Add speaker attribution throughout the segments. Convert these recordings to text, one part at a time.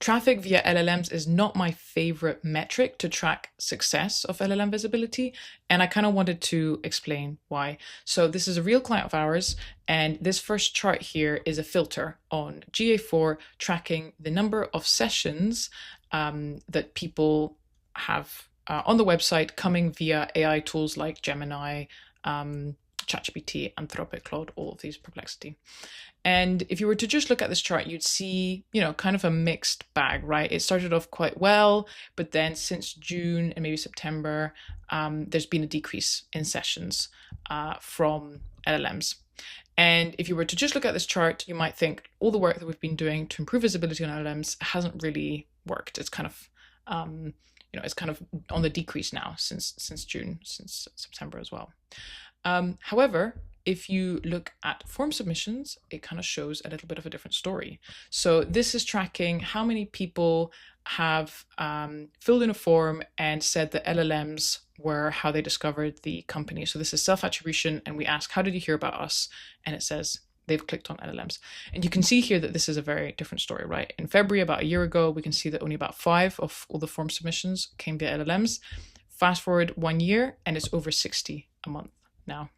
Speaker 1: Traffic via LLMs is not my favorite metric to track success of LLM visibility, and I kind of wanted to explain why. So this is a real client of ours, and this first chart here is a filter on GA4 tracking the number of sessions that people have on the website coming via AI tools like Gemini, ChatGPT, Anthropic, Claude, all of these, Perplexity. And if you were to just look at this chart, you'd see, kind of a mixed bag, right? It started off quite well, but then since June and maybe September, there's been a decrease in sessions from LLMs. And if you were to just look at this chart, you might think all the work that we've been doing to improve visibility on LLMs hasn't really worked. It's kind of, it's kind of on the decrease now since June, since September as well. However, if you look at form submissions, it kind of shows a little bit of a different story. So this is tracking how many people have filled in a form and said that LLMs were how they discovered the company. So this is self-attribution, and we ask, how did you hear about us? And it says they've clicked on LLMs. And you can see here that this is a very different story, right? In February, about a year ago, we can see that only about 5 of all the form submissions came via LLMs. Fast forward 1 year, and it's over 60 a month now.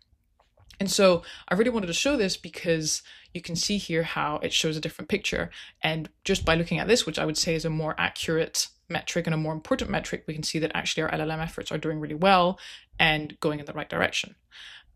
Speaker 1: And so I really wanted to show this because you can see here how it shows a different picture. And just by looking at this, which I would say is a more accurate metric and a more important metric, we can see that actually our LLM efforts are doing really well and going in the right direction.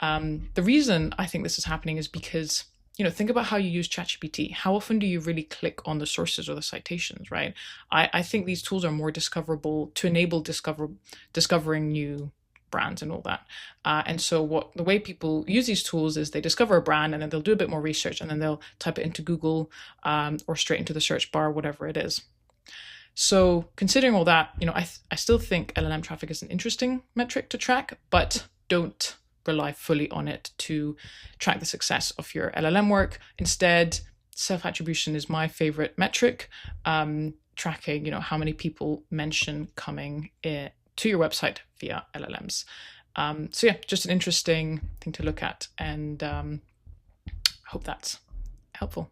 Speaker 1: The reason I think this is happening is because, think about how you use ChatGPT. How often do you really click on the sources or the citations, right? I think these tools are more discoverable to enable discovering new brands and all that. And so the way people use these tools is they discover a brand and then they'll do a bit more research and then they'll type it into Google or straight into the search bar, whatever it is. So considering all that, I still think LLM traffic is an interesting metric to track, but don't rely fully on it to track the success of your LLM work. Instead, self-attribution is my favorite metric, tracking, how many people mention coming to your website via LLMs. So yeah, just an interesting thing to look at, and hope that's helpful.